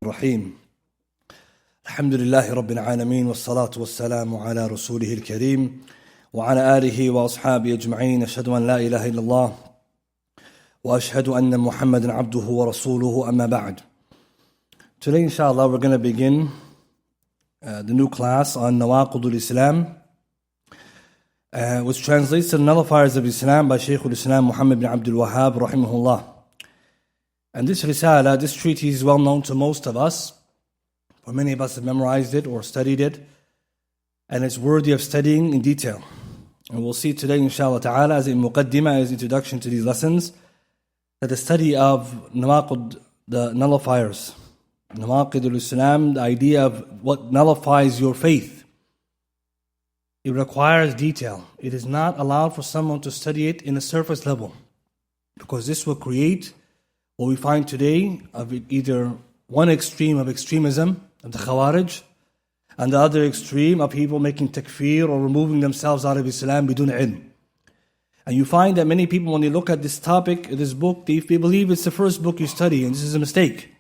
الرحيم الحمد لله رب العالمين والصلاة والسلام على رسوله الكريم وعلى آله وأصحابه أجمعين أشهد أن لا إله إلا الله وأشهد أن محمدا عبده ورسوله أما بعد. Today inshallah we're going to begin the new class on نواقض الإسلام which translates to the Nullifiers of Islam by Shaykh al-Islam Muhammad bin Abdul rahimahullah. And this risala, this treatise is well known to most of us, for many of us have memorized it or studied it, and it's worthy of studying in detail. And we'll see today inshallah ta'ala as a muqaddimah, as introduction to these lessons, that the study of nawaqid, the nullifiers, nawaqid al-Islam, the idea of what nullifies your faith, it requires detail. It is not allowed for someone to study it in a surface level, because this will create what we find today of either one extreme of extremism, of the Khawarij, and the other extreme of people making takfir or removing themselves out of Islam bidun ilm. And you find that many people, when they look at this topic, this book, they believe it's the first book you study, and this is a mistake.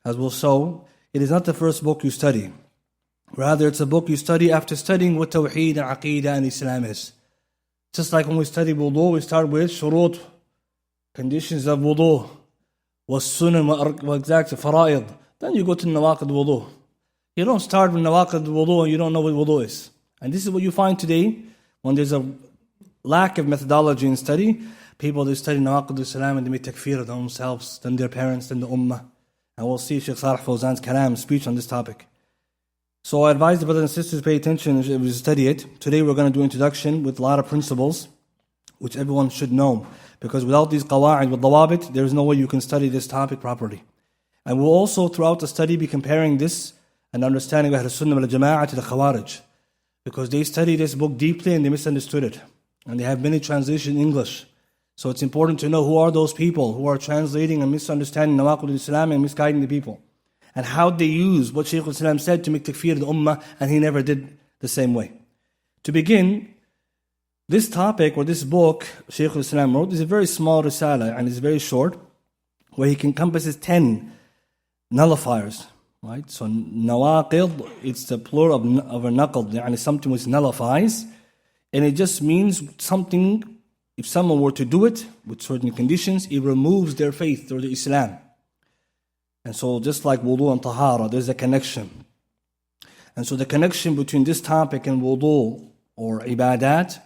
As we'll show, it is not the first book you study. Rather, it's a book you study after studying what Tawheed and Aqeedah and Islam is. Just like when we study wudu, we start with shurut, conditions of wudu, والسنن وexact fara'id. Then you go to nawaqid wudu. You don't start with nawaqid wudu and you don't know what wudu is. And this is what you find today when there's a lack of methodology in study. People, they study nawaqid Islam and they make takfir of themselves, then their parents, then the ummah. And we'll see Shaykh Salih Fawzan's kalam, speech on this topic. So I advise the brothers and sisters pay attention if you study it. Today we're going to do introduction with a lot of principles which everyone should know. Because without these qawa'id with dawabit, there is no way you can study this topic properly. And we'll also throughout the study be comparing this and understanding of Ahlul Sunnah wal Jama'ah to the Khawarij. Because they study this book deeply and they misunderstood it. And they have many translations in English. So it's important to know who are those people who are translating and misunderstanding Nawaqid al-Islam and misguiding the people. And how they use what Shaykh al-Islam said to make takfir the ummah, and he never did the same way. To begin, this topic or this book Shaykh al-Islam wrote is a very small risala and it's very short, where he encompasses 10 nullifiers. Right? So nawaqid, it's the plural of a naqd, yani something which nullifies, and it just means something, if someone were to do it with certain conditions, it removes their faith or the Islam. And so just like wudu and tahara, there's a connection. And so the connection between this topic and wudu or ibadat,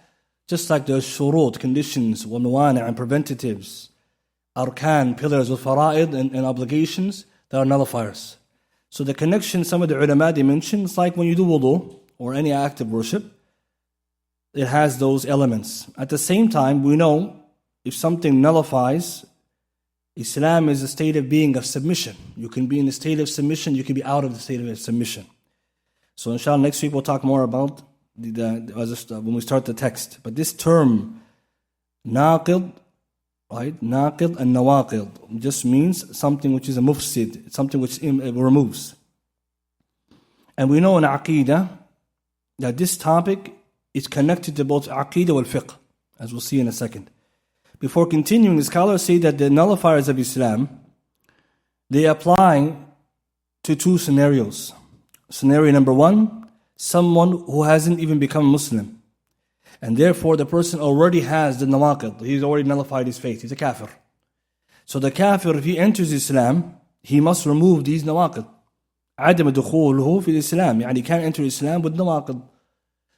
just like the shurut, conditions, wa mawani' and preventatives, arkan, pillars with fara'id and obligations, there are nullifiers. So the connection, some of the ulama they mention, it's like when you do wudu or any act of worship, it has those elements. At the same time, we know if something nullifies, Islam is a state of being of submission. You can be in a state of submission, you can be out of the state of submission. So inshallah next week we'll talk more about when we start the text. But this term, naqid, right? Naqid and nawaqid just means something which is a mufsid, something which removes. And we know in Aqeedah that this topic is connected to both Aqeedah and fiqh, as we'll see in a second. Before continuing, the scholars say that the nullifiers of Islam, they apply to two scenarios. Scenario number one, someone who hasn't even become a Muslim. And therefore the person already has the nawaqid. He's already nullified his faith. He's a kafir. So the kafir, if he enters Islam, he must remove these nawaqid. عدم دخوله في الإسلام. يعني he can't enter Islam with nawaqid.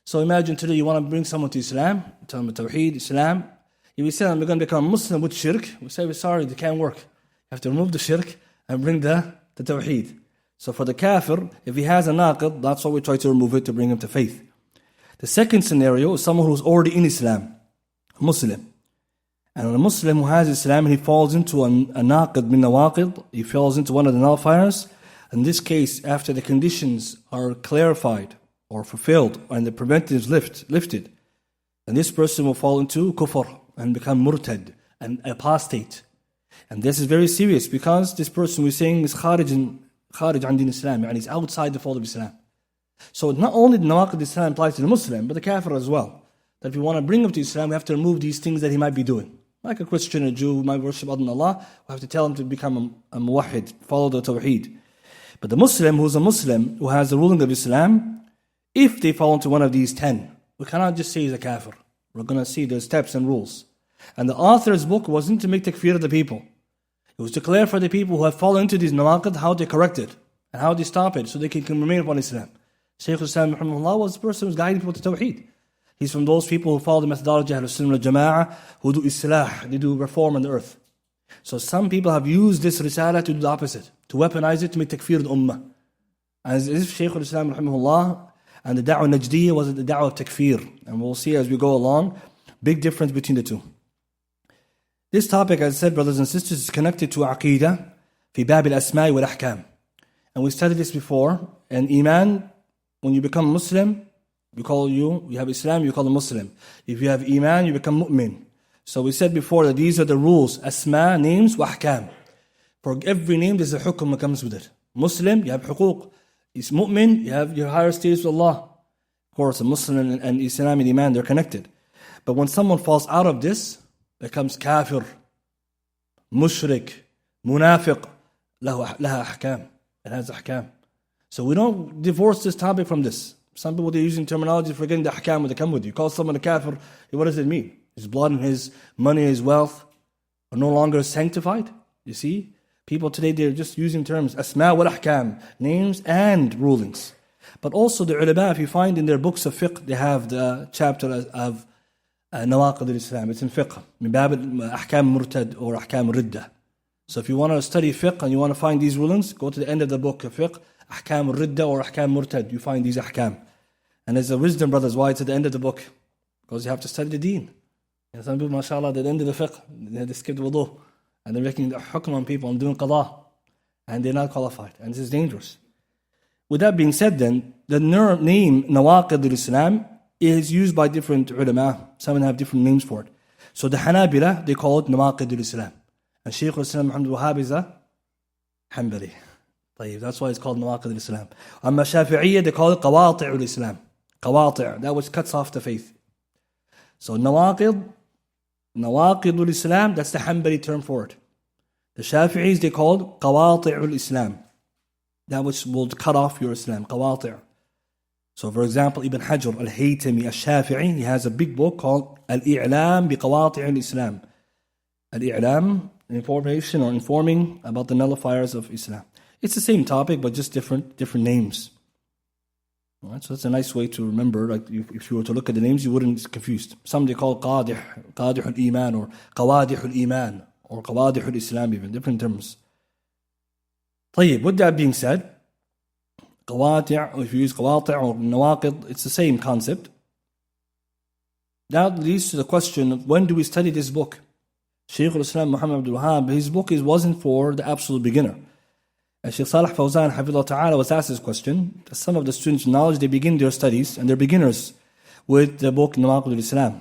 So imagine today you want to bring someone to Islam, tell them Tawheed, Islam. If we say they're going to become Muslim with shirk, we say, we're sorry, they can't work. You have to remove the shirk and bring the Tawheed. So for the kafir, if he has a naqid, that's why we try to remove it to bring him to faith. The second scenario is someone who's already in Islam, a Muslim. And a Muslim who has Islam and he falls into a naqid min nawaqid, he falls into one of the nullifiers. In this case, after the conditions are clarified or fulfilled and the preventives lifted, then this person will fall into kufr and become murtad and apostate. And this is very serious because this person we're saying is kharij an din Islam, and he's outside the fold of Islam. So not only the nawaqid Islam applies to the Muslim, but the kafir as well. That if we want to bring him to Islam, we have to remove these things that he might be doing. Like a Christian, a Jew who might worship other than Allah, we have to tell him to become a muwahid, follow the Tawheed. But the Muslim who's a Muslim, who has the ruling of Islam, if they fall into one of these 10, we cannot just say he's a kafir. We're going to see the steps and rules. And the author's book wasn't to make takfir of the people. It was to clear for the people who have fallen into these nawaqid how they correct it and how they stop it so they can remain upon Islam. Shaykh al-Islam rahimahullah was the person who was guiding people to Tawheed. He's from those people who follow the methodology of Ahlul Sunnah wal Jama'ah, who do islah, they do reform on the earth. So some people have used this risala to do the opposite, to weaponize it, to make takfir the ummah. As if Shaykh al-Islam rahimahullah and the da'wah najdiyya was the da'wah of takfir. And we'll see as we go along, big difference between the two. This topic, as I said, brothers and sisters, is connected to aqidah, fi bab al-asma'i wal-ahkam. And we studied this before, and iman, when you become Muslim, you have Islam, you call a Muslim. If you have Iman, you become mu'min. So we said before that these are the rules, asma, names, wa ahkam. For every name, there's a hukm that comes with it. Muslim, you have huquq. Is mu'min, you have your higher status with Allah. Of course, a Muslim and Islam and Iman, they're connected. But when someone falls out of this, becomes kafir, mushrik, munafiq, laha ahkam. It has ahkam. So we don't divorce this topic from this. Some people, they're using terminology forgetting the ahkam that come with you. You call someone a kafir, what does it mean? His blood and his money, his wealth are no longer sanctified? You see? People today, they're just using terms, asma wal ahkam, names and rulings. But also the ulama, if you find in their books of fiqh, they have the chapter of نواقض Islam. It's in fiqh, min bab ahkam murtad or ahkam ridda. So if you want to study fiqh and you want to find these rulings, go to the end of the book of fiqh, ahkam ridda or ahkam murtad. You find these ahkam. And there's a wisdom, brothers, why it's at the end of the book. Because you have to study the deen. And some people, mashallah, at the end of the fiqh, they skip the wudu. And they're making the hukm on people and doing qada. And they're not qualified. And this is dangerous. With that being said then, the name Nواقض Islam is used by different ulama. Some have different names for it. So the Hanabila, they call it Nواقض Islam. And Shaykh al-Islam Muhammad Wahhab is a Hanbali. That's why it's called Nواقض Islam. Amma Shafi'iyya, they call it Qawati' Islam. Qawati', that which cuts off the faith. So Nواقض Islam, that's the Hanbali term for it. The Shafi'is, they called Qawati' Islam. That which will cut off your Islam, Qawati'. So for example, Ibn Hajar al-Haytami al-Shafi'i, he has a big book called Al-I'lam bi Qawati' al-Islam. Al-I'lam, information or informing about the nullifiers of Islam. It's the same topic, but just different names. All right, so that's a nice way to remember. Like if you were to look at the names, you wouldn't get confused. Some they call Qadih al-Iman, or Qawadih al-Iman, or Qawadih al-Islam, even different terms. With that being said, Qawati', if you use Qawati' or Nawaqid, it's the same concept. That leads to the question of when do we study this book? Shaykh al-Islam Muhammad Abdul Wahhab, his book wasn't for the absolute beginner. And Shaykh Salih Fawzan Hafidhullah Ta'ala was asked this question. Some of the students of knowledge, they begin their studies and they're beginners with the book Nواقض Islam.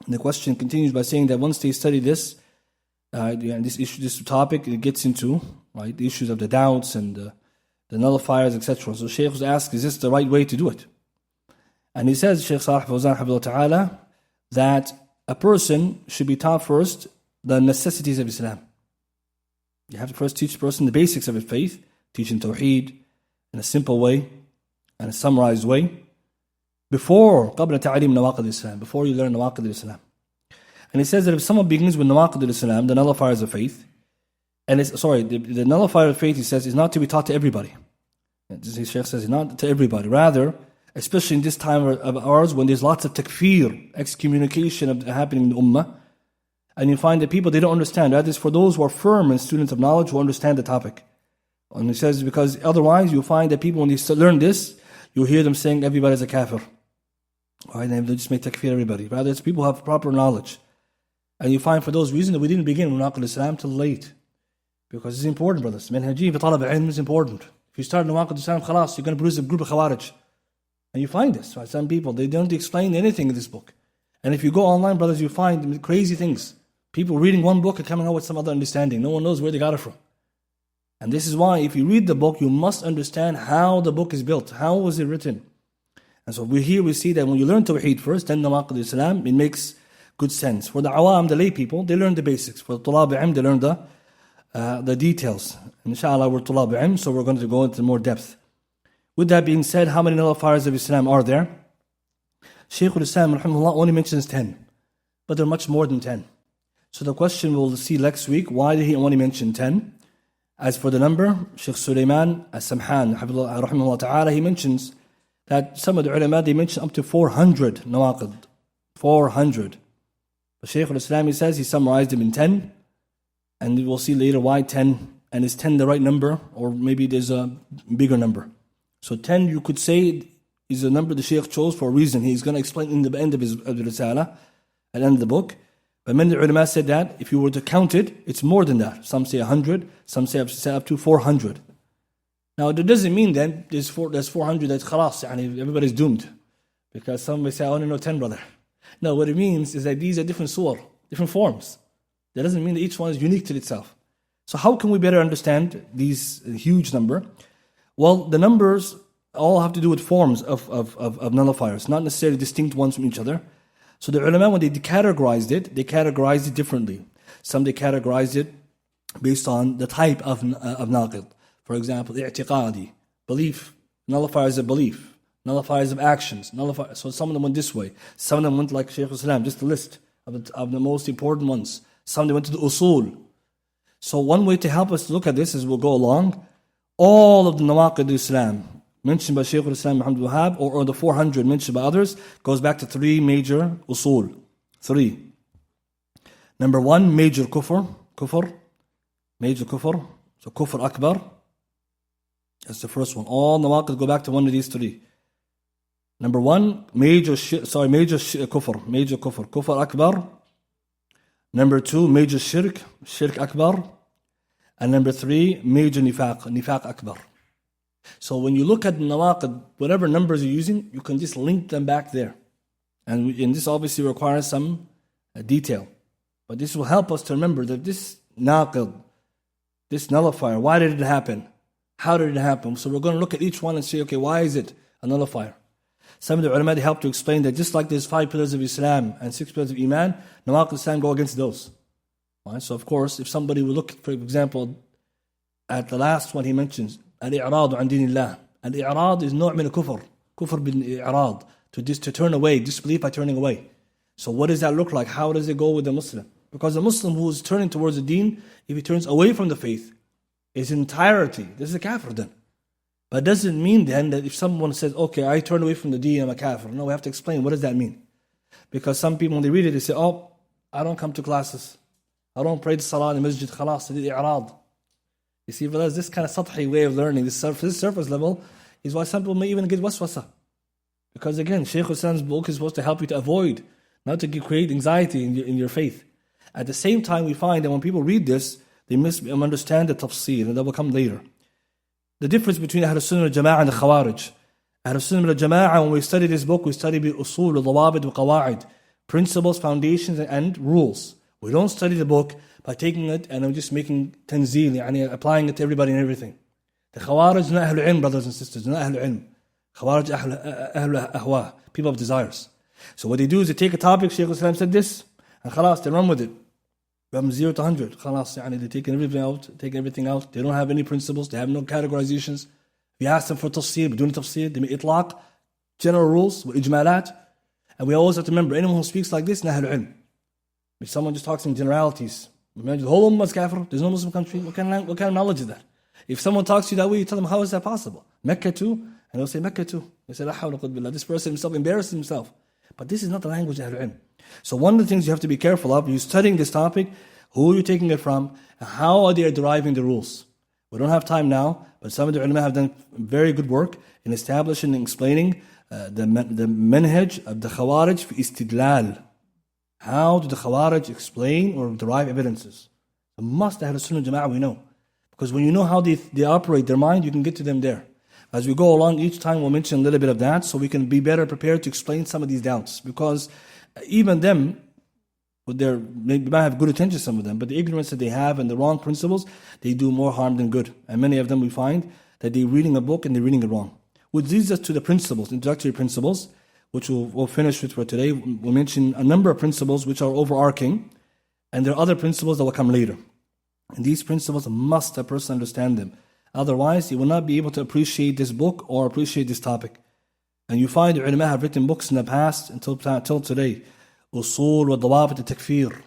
And the question continues by saying that once they study this, this topic, it gets into the issues of the doubts and the nullifiers, etc. So Shaykh was asked, is this the right way to do it? And he says, Shaykh Salih Fawzan Hafidhullah Ta'ala, that a person should be taught first the necessities of Islam. You have to first teach a person the basics of his faith, teach him Tawheed in a simple way, and a summarized way, before قبل تعليم نواقض Islam, before you learn نواقض Islam. And he says that if someone begins with نواقض Islam, the nullifiers of faith, and the nullifier of faith, he says, is not to be taught to everybody. The Shaykh says, not to everybody. Rather, especially in this time of ours, when there's lots of takfir, excommunication happening in the ummah, and you find that people, they don't understand. That is for those who are firm and students of knowledge who understand the topic. And he says, because otherwise you find that people, when they learn this, you hear them saying everybody's a kafir. Right? They just make takfir everybody. Rather, it's people who have proper knowledge. And you find for those reasons that we didn't begin with Nواقض Islam till late. Because it's important, brothers. Manhajiyya fi talab al-ilm is important. If you start Nواقض Islam, khalas, you're going to produce a group of khawarij. And you find this. Right? Some people, they don't explain anything in this book. And if you go online, brothers, you find crazy things. People reading one book and coming out with some other understanding. No one knows where they got it from. And this is why, if you read the book, you must understand how the book is built. How was it written? And so we see that when you learn Tawheed first, then Nواقض Islam, it makes good sense. For the awam, the lay people, they learn the basics. For the tulab al-ilm, they learn the the details. Inshallah, we're tulab ilm, so we're going to go into more depth. With that being said, how many nullifiers of Islam are there? Shaykh al-Islam rahimahullah only mentions 10, but there are much more than 10. So the question we'll see next week, why did he only mention 10? As for the number, Shaykh Sulaymaan as-Samhan rahimahullah ta'ala, he mentions that some of the ulama, they mention up to 400 nawaqid. 400. But Shaykh al-Islam, he says, he summarized them in 10, and we'll see later why 10, and is 10 the right number, or maybe there's a bigger number. So 10, you could say, is a number the Shaykh chose for a reason. He's going to explain in the end of the Risala, at the end of the book. But many ulama said that if you were to count it, it's more than that. Some say 100, some say up to 400. Now, that doesn't mean then there's 400 that's khalas, everybody's doomed. Because some may say, I only know 10, brother. No, what it means is that these are different surah, different forms. That doesn't mean that each one is unique to itself. So how can we better understand these huge number? Well, the numbers all have to do with forms of nullifiers, not necessarily distinct ones from each other. So the ulama, when they categorized it differently. Some they categorized it based on the type of naqid. For example, i'tiqadi, belief, nullifiers of belief, nullifiers of actions, nullifiers. So some of them went this way. Some of them went like Shaykh al-Islam, just a list of the most important ones. Some they went to the usul. So one way to help us look at this as we'll go along, all of the nawaqid of Islam mentioned by Shaykh al-Islam Abdul Wahab, or the 400 mentioned by others, goes back to 3 major usul. 3. Number 1, major kufr. Major kufr. So kufr akbar. That's the first one. All nawaqid go back to one of these 3. Number 1, major kufr. Major kufr. Kufr akbar. Number 2, major shirk akbar. And number 3, major nifaq akbar. So when you look at nawaqid, whatever numbers you're using, you can just link them back there. And this obviously requires some detail. But this will help us to remember that this naqid, this nullifier, why did it happen? How did it happen? So we're going to look at each one and say, okay, why is it a nullifier? Some of the ulama help to explain that just like there's 5 pillars of Islam and 6 pillars of Iman, nawaqid Islam go against those. Right? So of course, if somebody will look, for example, at the last one he mentions, al-i'rad an dinillah. Al-i'rad is نوع من الكفر. Kufr bil-i'rad. To turn away, disbelief by turning away. So what does that look like? How does it go with the Muslim? Because a Muslim who is turning towards the deen, if he turns away from the faith, is entirety. This is a kafir then. But it doesn't mean then that if someone says, okay, I turn away from the deen, I'm a kafir. No, we have to explain, what does that mean? Because some people, when they read it, they say, oh, I don't come to classes. I don't pray the salah in the masjid, khalas, I did i'rad. You see, brothers, this kind of sathi way of learning, this surface level, is why some people may even get waswasa. Because again, Shaykh Hassan's book is supposed to help you to avoid, not to create anxiety in your faith. At the same time, we find that when people read this, they misunderstand the tafsir, and that will come later. The difference between Ahl Sunnah wal Jama'ah and the Khawarij. Ahl Sunnah wal Jama'ah, when we study this book, we study bi usul, al-dawabit, wa-qawa'id, principles, foundations, and rules. We don't study the book by taking it and just making tanzeel, applying it to everybody and everything. The Khawarij are not Ahlul Ilm, brothers and sisters, they're not Ahlul Ilm. Khawarij Ahlul Ahwa, people of desires. So what they do is they take a topic, Shaykh al-Islam said this, and khalas, they run with it. From 0 to 100, khalas, they're taking everything out, they don't have any principles, they have no categorizations. If you ask them for tafsir, بدون tafsir, they make itlaq, general rules, ijmalat. And we always have to remember, anyone who speaks like this, is Ahlul Ilm. If someone just talks in generalities, imagine the whole ummah is kafir, there's no Muslim country, what kind of knowledge is that? If someone talks to you that way, you tell them, how is that possible? Mecca too? And they'll say, Mecca too. They say, La hawla quwwata billah. This person himself embarrassed himself. But this is not the language of Ahlul Ilm. So one of the things you have to be careful of, you're studying this topic, who are you taking it from, and how are they deriving the rules? We don't have time now, but some of the ulama have done very good work in establishing and explaining the manhaj of the Khawarij fi istidlal. How do the Khawarij explain or derive evidences? A must Ahl Sunnah Jama'ah we know. Because when you know how they operate their mind, you can get to them there. As we go along, each time we'll mention a little bit of that so we can be better prepared to explain some of these doubts. Because even them, they might have good intentions, some of them, but the ignorance that they have and the wrong principles, they do more harm than good. And many of them we find that they're reading a book and they're reading it wrong. Which leads us to the principles, introductory principles, which we'll finish with for today. We'll mention a number of principles which are overarching, and there are other principles that will come later. And these principles must a person understand them. Otherwise, he will not be able to appreciate this book or appreciate this topic. And you find ulama have written books in the past until today. Usul wa dawabit al-takfir.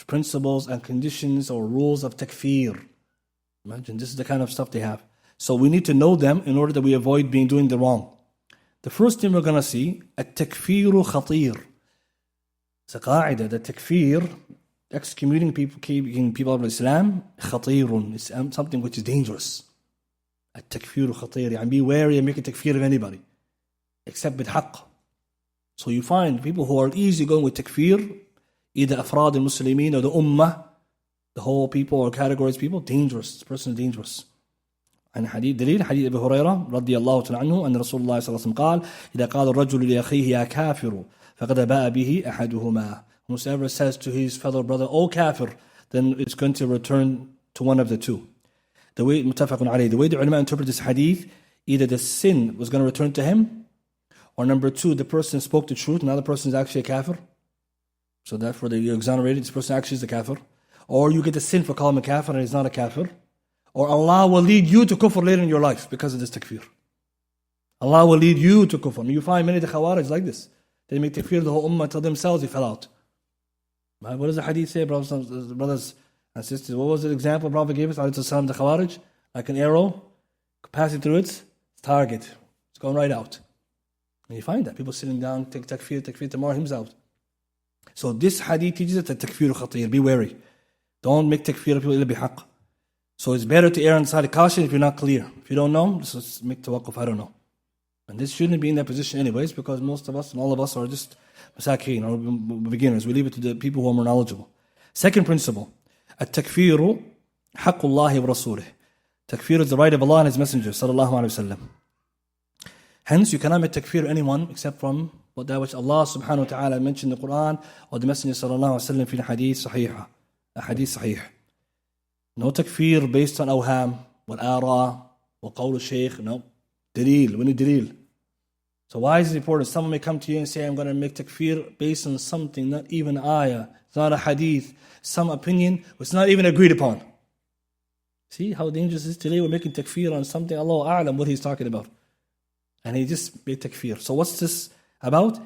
Principles and conditions or rules of takfir. Imagine, this is the kind of stuff they have. So we need to know them in order that we avoid doing the wrong. The first thing we're going to see, التكفير خطير. It's a qaida, the takfir, excommunicating people of Islam, خطير. It's something which is dangerous. التكفير خطير. And be wary and make a takfir of anybody. Except بالحق. So you find people who are easy going with takfir, either أفراد المسلمين or the ummah, the whole people or categories people, dangerous. This person is dangerous. عن حديث دليل حديث أبي هريرة رضي الله تعالى عنه أن رسول الله صلى الله عليه وسلم قال إذا قال الرجل لأخيه يا كافر فقد باء به أحدهما. Whoever says to his fellow brother, "O kafir," then it's going to return to one of the two. The way متفق عليه, the way the ulama interpret this hadith, either the sin was going to return to him, or number two, the person spoke the truth, now the person is actually a kafir. So therefore you're exonerated, this person actually is a kafir. Or you get the sin for calling him a kafir and he's not a kafir. Or Allah will lead you to kufr later in your life because of this takfir. Allah will lead you to kufr. You find many of the khawarij like this. They make takfir the whole ummah until themselves they fell out. What does the hadith say, brothers and sisters? What was the example Prophet gave us? The khawarij, like an arrow, passing through its target. It's going right out. And you find that. People sitting down, take takfir, tomorrow himself. So this hadith teaches us that takfir khatir. Be wary. Don't make takfir of people illa bihaq. So it's better to err on the side of caution if you're not clear. If you don't know, just make tawaqquf, I don't know. And this shouldn't be in that position anyways, because most of us and all of us are just masakeen or beginners. We leave it to the people who are more knowledgeable. Second principle, التكفير حق الله ورسوله. Takfir is the right of Allah and His Messenger sallallahu alaihi wasallam. Hence, you cannot make takfir anyone except from that which Allah subhanahu wa ta'ala mentioned in the Quran or the Messenger sallallahu alaihi wasallam في الحديث صحيحة. A hadith sahih. No takfir based on awham, wal-ara, wa-qawl al-shaykh, no. Dalil, we need dalil. So why is it important? Someone may come to you and say, I'm going to make takfir based on something, not even ayah, it's not a hadith, some opinion, it's not even agreed upon. See how dangerous it is today? We're making takfir on something, Allah a'lam what he's talking about. And he just made takfir. So what's this about?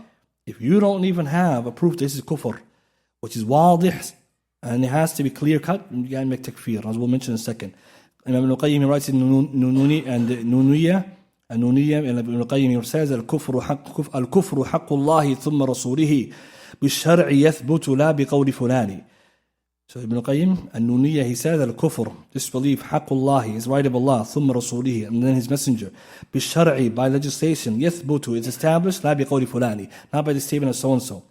If you don't even have a proof this is kufr, which is wadih, and it has to be clear cut, you can make takfir, as we'll mention in a second. Imam Ibn Qayyim writes in Nuniyya, and Ibn Qayyim says, الكفر حق الله ثم رسوله بالشرع يثبت لا بقول فلان. So Ibn Qayyim, and Nuniyya, he says, الكفر, disbelief, حق الله, is right of Allah, ثم رسوله, and then His Messenger, بالشرع, by legislation, يثبت, is established, لا بقول فلان, not by the statement of so-and-so.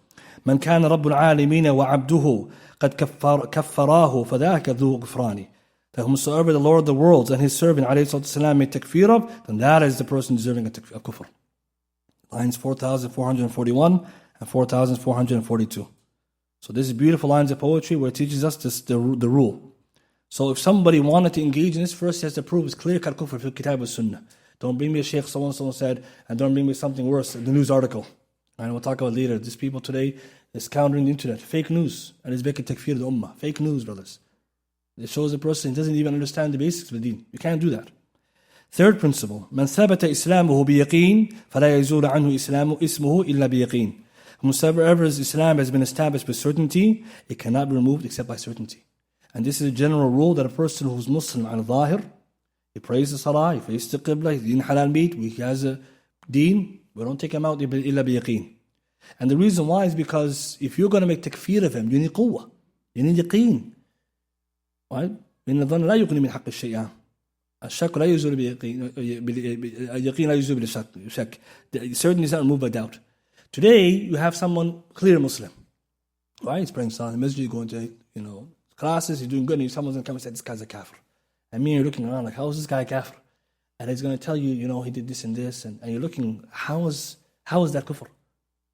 من كان رب العالمين وعبده قد كفراه فذاك ذو غفران. That whomsoever the Lord of the worlds and His servant ﷺ made takfir of, then that is the person deserving of kufr. Lines 4,441 and 4,442. So this is beautiful lines of poetry where it teaches us the rule. So if somebody wanted to engage in this, first he has to prove it's clear-cut kufr for kitab wa sunnah. Don't bring me a sheikh, so-and-so said, and don't bring me something worse, the news article. And we'll talk about later. These people today is countering the internet. Fake news. And it's making takfir the ummah. Fake news, brothers. It shows a person doesn't even understand the basics of the deen. You can't do that. Third principle. من ثبت إسلامه بيقين فلا يزول عنه اسمه إلا بيقين. Whosoever's Islam has been established with certainty, it cannot be removed except by certainty. And this is a general rule that a person who's Muslim al zahir, he prays the salah, he faces the qibla, he eats halal meat, he has a deen, we don't take him out illa biyaqeen. And the reason why is because if you're going to make takfir of him, you need quwwah, you need yaqeen. Right? إن الظن لا يغني من حق الشيء. الشك لا يزول باليقين. اليقين لا يزول بالشك. Certainty is not removed by doubt. Today you have someone clear Muslim, right? He's praying salah in the masjid, going to classes, he's doing good, and someone's going to come and say this guy's a kafir. And me, you're looking around like, how is this guy a kafir? And he's going to tell you, he did this and this, and you're looking, how is that kufr?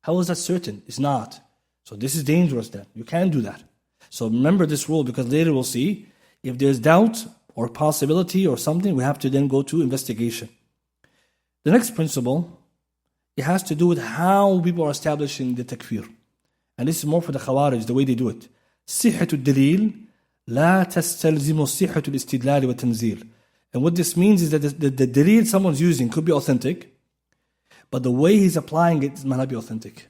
How is that certain? It's not. So this is dangerous then. You can't do that. So remember this rule, because later we'll see, if there's doubt or possibility or something, we have to then go to investigation. The next principle, it has to do with how people are establishing the takfir. And this is more for the khawarij, the way they do it. صحة الدليل لا تستلزم صحة الاستدلال والتنزيل. And what this means is that the dalil someone's using could be authentic, but the way he's applying it might not be authentic.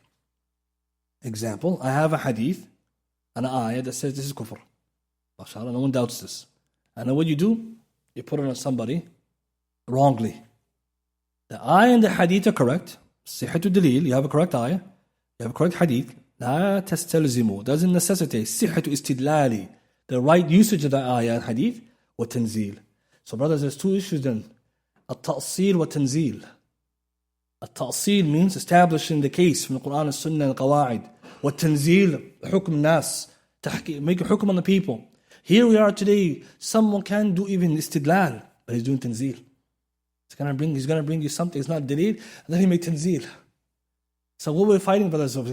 Example, I have a hadith, an ayah that says this is kufr. MashaAllah, no one doubts this. And then what you do? You put it on somebody wrongly. The ayah and the hadith are correct. Sihhatu dalil, you have a correct ayah, you have a correct hadith. لا تستلزم, doesn't necessitate صحة استدلالي, the right usage of the ayah and hadith, وتنزيل. So brothers, there's two issues then. التأصيل والتنزيل. التأصيل means establishing the case from the Quran and Sunnah and Qawaid. والتنزيل, حكم الناس, make a حكم on the people. Here we are today, someone can do even istidlal, but he's doing tanzeel. He's gonna bring you something, it's not dalil, and then he make tanzeel. So what we're fighting, brothers, in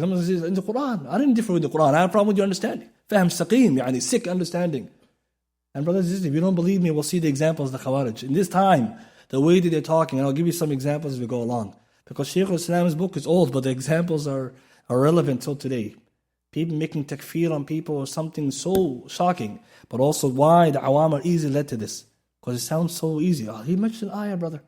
the Quran, I didn't differ with the Quran, I have a problem with your understanding. Fahm saqim, yani sick understanding. And brothers, if you don't believe me, we'll see the examples of the Khawarij. In this time, the way that they're talking, and I'll give you some examples as we go along. Because Shaykh al-Islam's book is old, but the examples are relevant till today. People making takfir on people or something so shocking, but also why the awam are easily led to this. Because it sounds so easy. Oh, he mentioned ayah, brother.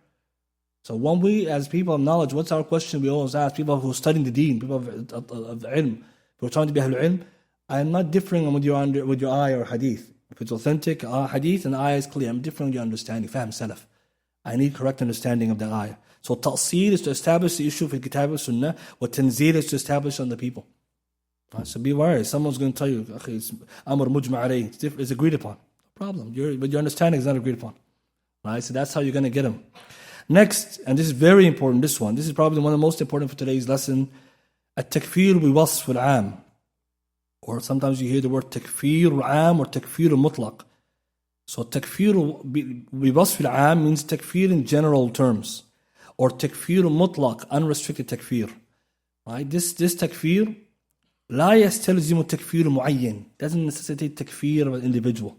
So when we, as people of knowledge, what's our question we always ask? People who are studying the deen, people of ilm, who are trying to be ahlul ilm, I am not differing with your ayah or hadith. If it's authentic hadith and the ayah is clear, I'm differing with your understanding. Fahm salaf. I need correct understanding of the ayah. So ta'asir is to establish the issue for kitab and sunnah. What tanzeel is to establish on the people. So be wary. Someone's going to tell you, it's amr mujma alayh. It's agreed upon. No problem. But your understanding is not agreed upon. Right? So that's how you're going to get them. Next, and this is very important, this one. This is probably one of the most important for today's lesson. At-takfir bi wasf al-am. Or sometimes you hear the word takfir al-am or takfir al-mutlaq. So takfir bi wasf al-am means takfir in general terms. Or takfir al-mutlaq, unrestricted takfir. Right? This takfir لا يستلزم تكفير معين, doesn't necessitate takfir of an individual.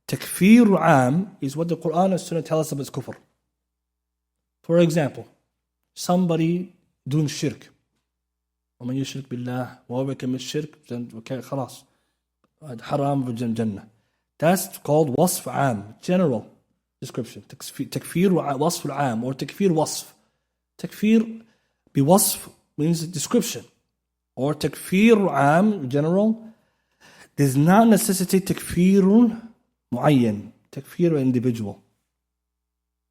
Takfir al-am is what the Quran and Sunnah tell us about kufr. For example, somebody doing shirk. ومن يشرك بالله وهو كمل الشرك خلاص حرام في الجنة. That's called wasf am, general description. Takfir wasf al-am or takfir wasf. Takfir bi wasf means description. Or takfir am, general, does not necessitate takfir muayyan, takfir individual,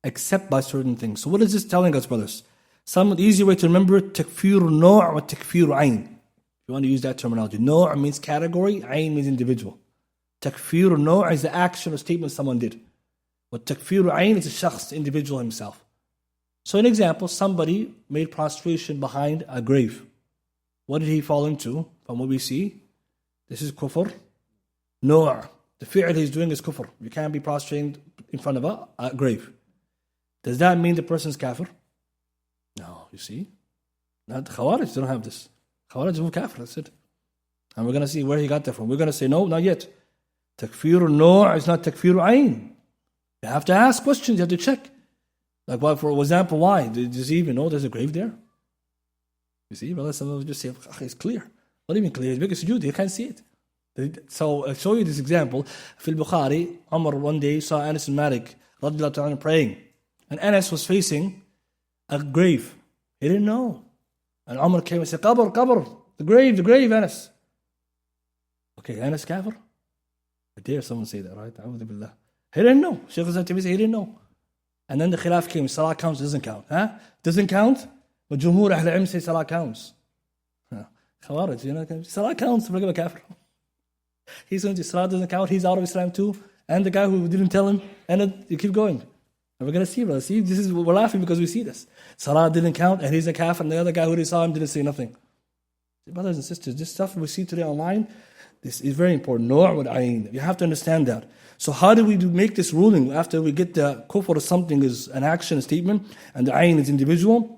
except by certain things. So what is this telling us, brothers? Some easy way to remember it, takfir no' or takfir ayn. If you want to use that terminology. No' means category, ayn means individual. Takfir no' is the action or statement someone did. But takfir ayn is a shakhs, individual himself. So an example, somebody made prostration behind a grave. What did he fall into? From what we see, this is kufr. No'. The fi'l he's doing is kufr. You can't be prostrating in front of a grave. Does that mean the person's kafir? No, you see. Not the Khawarij, they don't have this. Khawarij are kafir, that's it. And we're going to see where he got that from. We're going to say, no, not yet. Takfir no' is not takfir ayn. You have to ask questions, you have to check. Like, well, for example, why? Does he even know there's a grave there? You see, brother, some of us just say, it's clear. What do you mean clear? It's because you can't see it. So I'll show you this example. في Bukhari, Umar one day saw Anas bin Malik radiallahu ta'ala praying. And Anas was facing a grave. He didn't know. And Umar came and said, Qabr, the grave, Anas. Okay, Anas kafir? I dare someone say that, right? A'udhu billah. He didn't know. Shaykh al-Islam said he didn't know. And then the khilaf came, Salah counts, doesn't count. Doesn't count? But Jumhur Ahl Ilm say Salah counts. Khawarij, Salah counts, forget about kafir. He's going to Salah doesn't count, he's out of Islam too. And the guy who didn't tell him, and you keep going. And we're going to see, brother. See, we're laughing because we see this. Salah didn't count, and he's a kafir, and the other guy who saw him didn't say nothing. Brothers and sisters, this stuff we see today online, this is very important. No' with ayn. You have to understand that. So how do we make this ruling after we get the kufr or something is an action, a statement, and the ayn is individual?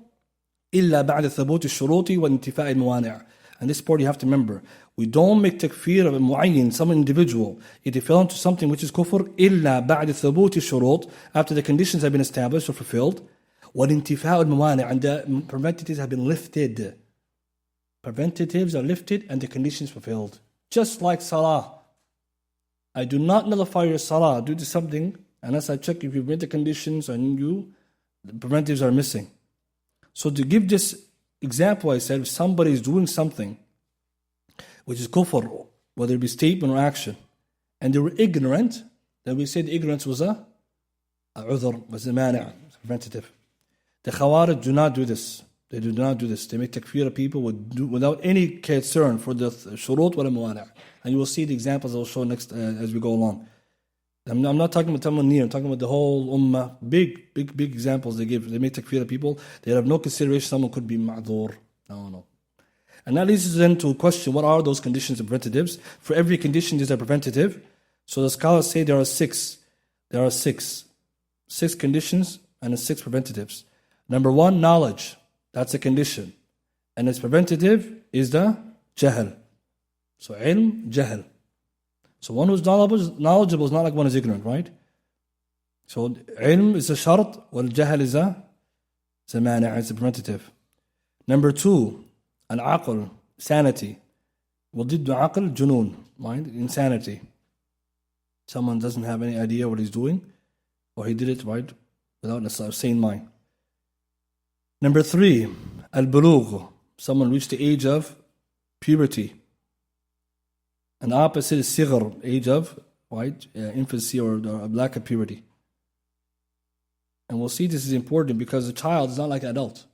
إلا بعد ثبوت الشروط وانتفاء الموانع. And this part you have to remember. We don't make takfir of a mu'ayyin, some individual, if they fell into something which is kufr, إلا بعد ثبوت الشروط, after the conditions have been established or fulfilled, وانتفاء الموانع, and the preventatives have been lifted. Preventatives are lifted and the conditions fulfilled. Just like salah. I do not nullify your salah due to something unless I check if you've met the conditions and the preventives are missing. So to give this example, I said, if somebody is doing something which is kufr, whether it be statement or action, and they were ignorant, then we say the ignorance was a udhr, was a mani', preventative. The Khawarij do not do this. They do not do this. They make takfir of people without any concern for the shurut wal mawani'. And you will see the examples I'll show next as we go along. I'm not talking about someone near, I'm talking about the whole ummah. Big examples they give. They make takfir of people. They have no consideration someone could be ma'dhur. No. And that leads us then to a question, what are those conditions and preventatives? For every condition there's a preventative. So the scholars say there are six. There are six conditions and 6 preventatives. Number 1, knowledge. That's a condition. And its preventative is the jahl. So ilm, jahl. So one who's knowledgeable is not like one who's ignorant, right? So ilm is a shart, while jahl is a mani', it's a preventative. Number 2, al-aql, sanity. وضد aql, junoon, mind, insanity. Someone doesn't have any idea what he's doing, or he did it right without a sane mind. Number 3, al-bulugh, someone reached the age of puberty. And the opposite is sighr, age of infancy or lack of purity. And we'll see this is important because a child is not like an adult.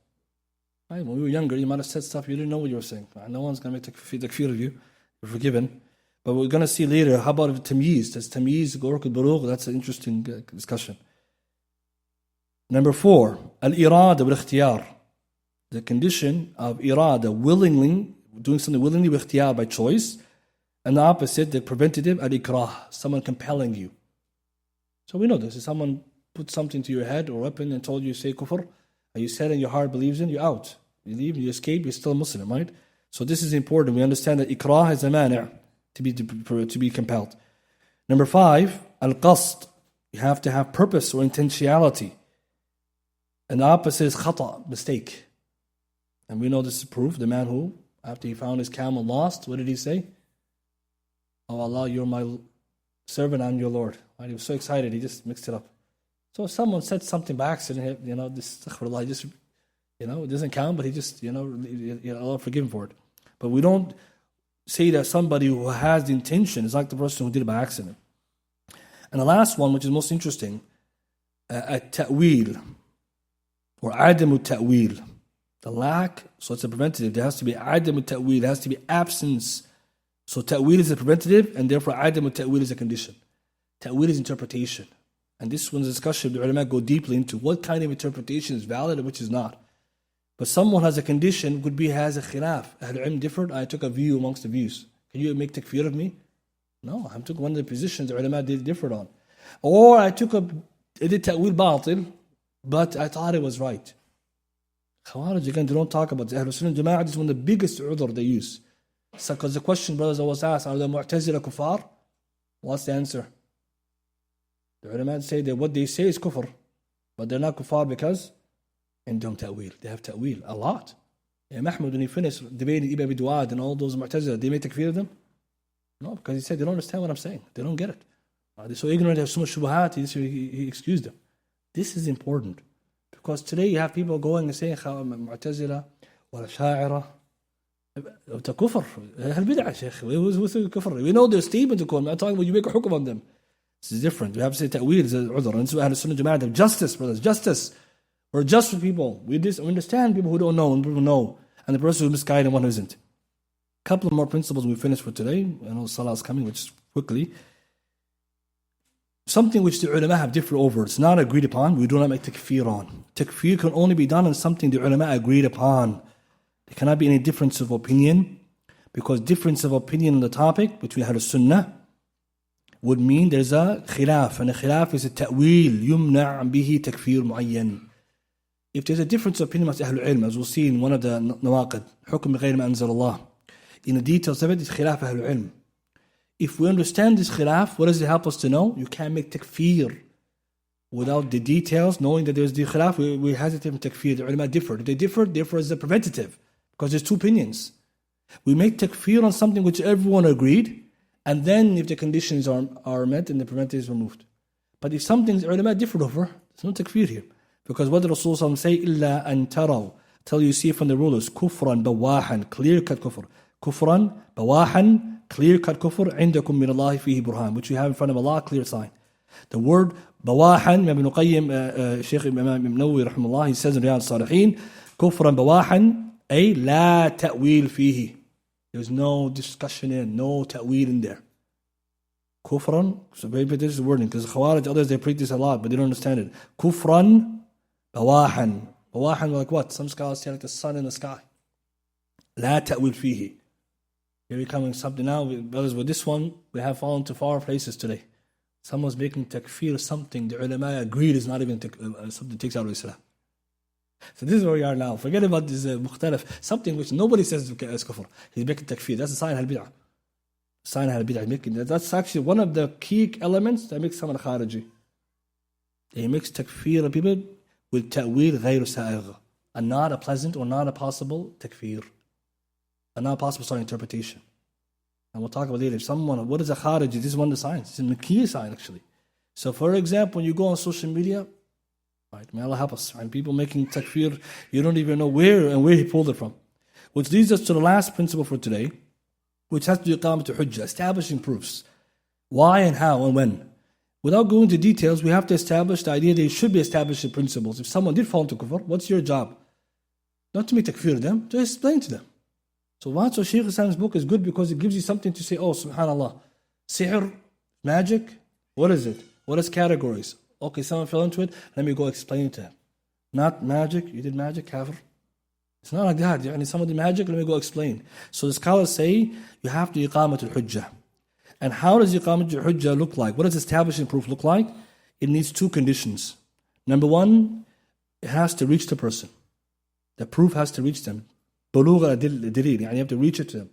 Right? When we were younger, you might have said stuff you didn't know what you were saying. No one's going to make takfir of you. You're forgiven. But we're going to see later, how about tamyiz? Does tamyiz go to bulugh? That's an interesting discussion. Number 4, al-irada wal-ikhtiyar. The condition of irada, willingly, doing something willingly with ikhtiyar, by choice. And the opposite, the preventative, al-ikrah, someone compelling you. So we know this. If someone put something to your head or weapon and told you say kufr, and you said in your heart believes in, you're out. You leave, you escape, you're still a Muslim, right? So this is important. We understand that ikrah is a mani' to be compelled. Number 5, al-qasd. You have to have purpose or intentionality. And the opposite is khata, mistake. And we know this is proof. The man who, after he found his camel lost, what did he say? Oh Allah, you're my servant and your Lord. Right? He was so excited, he just mixed it up. So if someone said something by accident, this astaghfirullah, just, it doesn't count, but he just, Allah forgive him for it. But we don't say that somebody who has the intention is like the person who did it by accident. And the last one, which is most interesting, at-ta'wil, or adamu ta'wil. The lack, so it's a preventative. There has to be adamu ta'wil, there has to be absence. So ta'wil is a preventative, and therefore adamu ta'wil is a condition. Ta'wil is interpretation. And this one's discussion, the ulama go deeply into what kind of interpretation is valid and which is not. But someone has a condition, could be has a khilaf. Ahl-ilm differed, I took a view amongst the views. Can you make takfir of me? No, I took one of the positions the ulama did differed on. Or I did ta'wil batil, but I thought it was right. Khawarij, again, they don't talk about the Ahlul Sunnah Jama'ah. This is one of the biggest udhr they use. So, because the question, brothers, I was asked, are the Mu'tazila kuffar? What's the answer? The ulama say that what they say is kufr, but they're not kuffar because indhum ta'wil. They have ta'wil a lot. Mahmoud, when he finished debating Ibn Abi Duad and all those Mu'tazila, they made takfir of them? No, because he said they don't understand what I'm saying. They don't get it. They're so ignorant, they have so much shubahat, he excused them. This is important. Because today you have people going and saying Mu'tazila or Asha'ira. It's a kufr. We know their statement to come. I'm not talking about you make a hukum on them. This is different. We have to say ta'wil is al-udhr. And so Ahlul Sunnah Jama'ah have justice, brothers, justice. We're just for people. We understand people who don't know and people know. And the person who is misguided and one who isn't. A couple of more principles we finish for today. I know Salah is coming, which is quickly. Something which the ulama have differed over. It's not agreed upon. We do not make takfir on. Takfir can only be done on something the ulama agreed upon. There cannot be any difference of opinion. Because difference of opinion on the topic between Ahlul Sunnah would mean there's a khilaf. And a khilaf is a ta'wil. Yumna' bihi takfir mu'ayyan. If there's a difference of opinion amongst Ahlul Ilm, as we'll see in one of the نواقض, حكم بغير ما أنزل الله. In the details of it, it's khilaf Ahlul Ilm. If we understand this khilaf, what does it help us to know? You can't make takfir without the details, knowing that there's the khilaf, we hesitate from takfir. The ulama differ. If they differ, therefore is a preventative, because there's 2 opinions. We make takfir on something which everyone agreed, And then if the conditions are met, then the preventative is removed. But if something's ulama different over, there's no takfir here. Because what the Rasul say, إِلَّا أَن تَرَوْا, till you see from the rulers, كُفْرًا بَوَاحًا, clear-cut kufr. كُفْرًا بَوَاحًا, clear-cut kufr, عِنْدَكُم مِّنَ اللَّهِ فِيهِ burhan, which you have in front of Allah, clear sign. The word بَوَاحًا, Ibn Qayyim, Shaykh Imam Ibn Nawawi, rahimahullah, he says in Riyadh al-Salihin, كُفْرًا بَوَاحًا, أي لا تأويل فيه. There's no discussion in, no ta'weel in there. Kufran, so maybe this is the wording, because Khawarij, others, they preach this a lot, but they don't understand it. Kufran, bawahan. Bawahan, like what? Some scholars say like the sun in the sky. La ta'wil fihi. Here we're coming something now, brothers, with this one, we have fallen to far places today. Someone's making takfir something the ulama agreed is not even something that takes out of Islam. So this is where we are now. Forget about this mukhtalif, something which nobody says is kufr. He's making takfir. That's a sign of al-bid'ah. Sign of al-bid'ah. That's actually one of the key elements that makes someone khariji. He makes takfir of people with ta'wil ghayr sa'igh, and not a pleasant or not a possible takfir, and not a possible sign interpretation. And we'll talk about later. If someone, what is a khariji? This is one of the signs. It's a key sign actually. So for example, when you go on social media, right, may Allah help us, and people making takfir, you don't even know where he pulled it from. Which leads us to the last principle for today, which has to do with iqamat al-hujjah, establishing proofs. Why and how and when. Without going into details, we have to establish the idea that there should be established principles. If someone did fall into kufr, what's your job? Not to make takfir of them, to explain to them. So why so Shaykh Islam's book is good because it gives you something to say, oh, subhanallah, sihr, magic, what is it? What is categories? Okay, someone fell into it, let me go explain it to him. Not magic, you did magic, kafir. It's not like that. Someone did magic, let me go explain. So the scholars say, you have to iqamat al-hujjah. And how does iqamat al-hujjah look like? What does establishing proof look like? It needs two conditions. Number one, it has to reach the person. The proof has to reach them. Bulugh al-dalil, you have to reach it to them.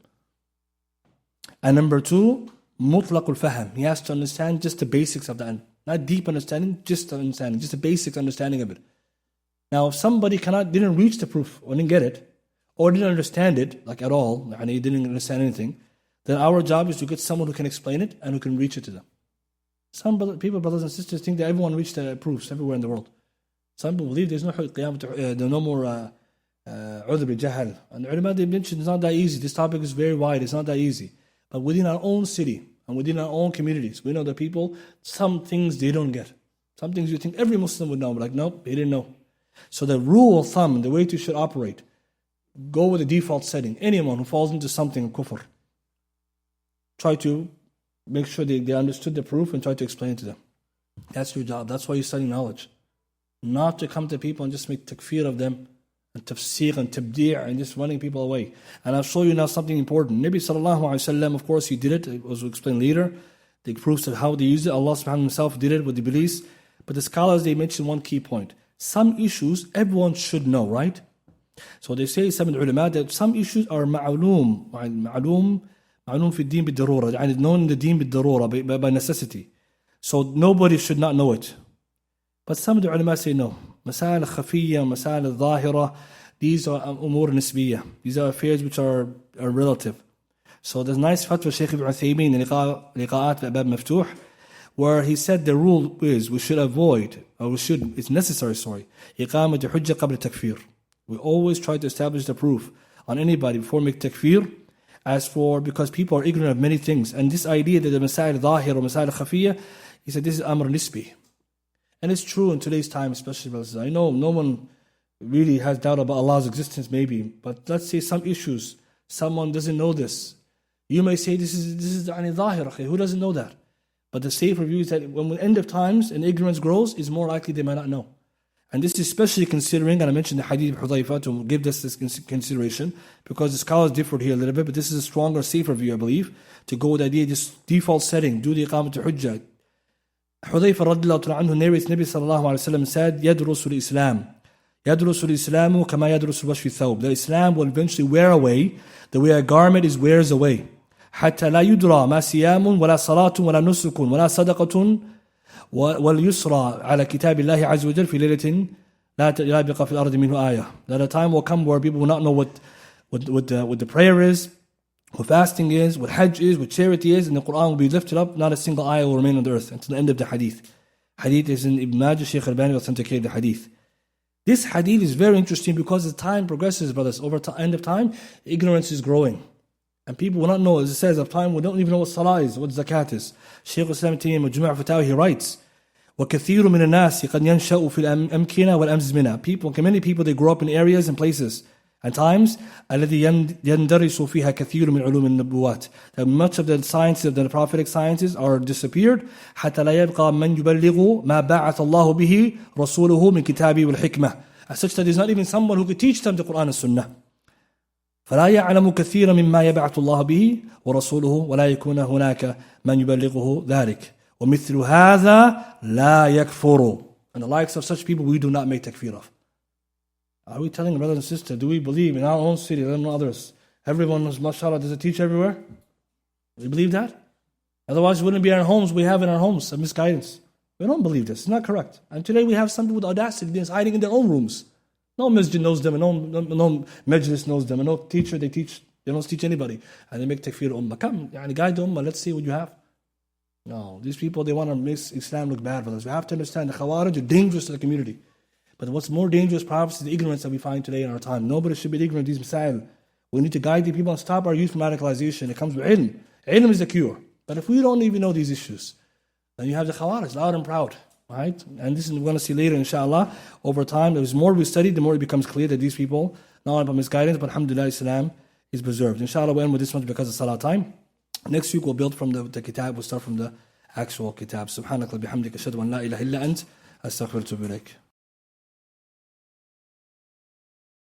And number two, mutlaq al-fahm. He has to understand just the basics of that. Not deep understanding, just understanding, just a basic understanding of it. Now, if somebody didn't reach the proof, or didn't get it, or didn't understand it, like at all, and he didn't understand anything, then our job is to get someone who can explain it and who can reach it to them. Some people, brothers and sisters, think that everyone reached the proofs everywhere in the world. Some people believe there's no more udhr bi-jahl. And the ulama, they mentioned it's not that easy. This topic is very wide, it's not that easy. But within our own city, and within our own communities, we know that people, some things they don't get. Some things you think every Muslim would know, but like, nope, they didn't know. So the rule of thumb, the way you should operate, go with the default setting. Anyone who falls into something of kufr, try to make sure they understood the proof and try to explain it to them. That's your job. That's why you study knowledge. Not to come to people and just make takfir of them, and tafsir and tabdi' and just running people away. And I'll show you now something important. Nabi sallallahu alayhi wa sallam, of course, he did it. It was explained later. The proofs of how they used it. Allah subhanahu wa ta'ala himself did it with the beliefs. But the scholars, they mentioned one key point. Some issues everyone should know, right? So they say, some ulama, that some issues are ma'aloom fi deen bid-darura, known in the deen bid-darura, by necessity. So nobody should not know it. But some of the ulama say no. Masail al-khafiyya, masail al-zahira, these are umur nisbiyya. These are affairs which are relative. So there's nice fatwa Shaykh Ibn Uthaymeen in Liqa'at Bab Maftuh, where he said the rule is we should avoid, it's necessary, iqamat al-hujjah qabla takfir. We always try to establish the proof on anybody before we make takfir. Because people are ignorant of many things. And this idea that the masail al-zahira or masail al-khafiyya, he said this is amr nisbi. And it's true in today's time, especially. I know no one really has doubt about Allah's existence, maybe. But let's say some issues, someone doesn't know this. You may say this is zahir. Who doesn't know that? But the safer view is that when the end of times and ignorance grows, is more likely they might not know. And this is especially considering, and I mentioned the hadith of Hudayfa to give this consideration, because the scholars differed here a little bit, but this is a stronger, safer view, I believe, to go with the idea, this default setting, do the iqamat al-hujjah. Hudayfa radiallahu ta'ala anhu narrates, Nabi sallallahu alayhi wa sallam said, يَدْرُسُ الْإِسْلَامُ كَمَا يَدْرُسُ الْوَشْفِ الثَّوْبِ. The Islam will eventually wear away the way a garment wears away. حَتَّى لَا يُدْرَى مَا سِيَامٌ وَلَا صَلَاةٌ وَلَا نُسُكٌ وَلَا صَدَقَةٌ وَالْيُسْرَى عَلَى كِتَابِ اللَّهِ عَزَّ وَجَلَّ فِي لَيْلَةٍ لَا يَبْقَى فِي الْأَرْضِ مِنْهُ آيَةٌ. That a time will come where people will not know what the prayer is, what fasting is, what hajj is, what charity is, and the Quran will be lifted up, not a single ayah will remain on the earth until the end of the hadith. Hadith is in Ibn Majah, Shaykh Albani authenticated the hadith. This hadith is very interesting because as time progresses, brothers, over the end of time, ignorance is growing. And people will not know, as it says, of time, we don't even know what salah is, what zakat is. Shaykh Islam Tayyim Majmu' Fatawa, he writes, وَكَثِيرٌ مِنَ النَّاسِ قَدْ يَنْشَأُ فِي الْأَمْكِنَةِ وَالْأَمْزْمِنَةِ People, many people, they grow up in areas and places and times الَّذِي يَنْدَرِسُ فِيهَا كَثِيرٌ مِنْ عُلُومِ النُّبُوَّاتِ That much of the sciences, the prophetic sciences are disappeared حَتَّى لَا يَبْقَى مَنْ يُبَلِّغُ مَا بَعَثَ اللَّهُ بِهِ رَسُولُهُ مِنْ كِتَابِهِ وَالْحِكْمَةِ As such that there's not even someone who could teach them the Quran and Sunnah. فلا يعلم كثيرا مما يبعث الله به ورسوله ولا يكون هناك من يبلغه ذلك ومثل هذا لا يكفر And the likes of such people we do not make takfir of. Are we telling brothers and sisters, do we believe in our own city and others, everyone is mashallah, does it teach everywhere? Do we believe that? Otherwise it wouldn't be in our homes, we have in our homes a misguidance. We don't believe this, it's not correct. And today we have some people with audacity, they're hiding in their own rooms. No masjid knows them, and no majlis knows them, and no teacher they don't teach anybody. And they make takfir ummah. Come, guide the ummah, let's see what you have. No, these people, they want to make Islam look bad, brothers. We have to understand the Khawarij are dangerous to the community. But what's more dangerous perhaps is the ignorance that we find today in our time. Nobody should be ignorant of these masail. We need to guide the people and stop our youth from radicalization. It comes with ilm. Ilm is the cure. But if we don't even know these issues, then you have the Khawarij, loud and proud. Right? And this is we're going to see later, inshallah. Over time, the more we study, the more it becomes clear that these people, not only about misguidance, but alhamdulillah, Islam is preserved. Inshallah, we'll end with this one because of salah time. Next week, we'll build from the kitab, we'll start from the actual kitab. Subhanakallah bihamdika, ashhadu an la ilaha illa ant, astaghfiruka wa atubu ilaik.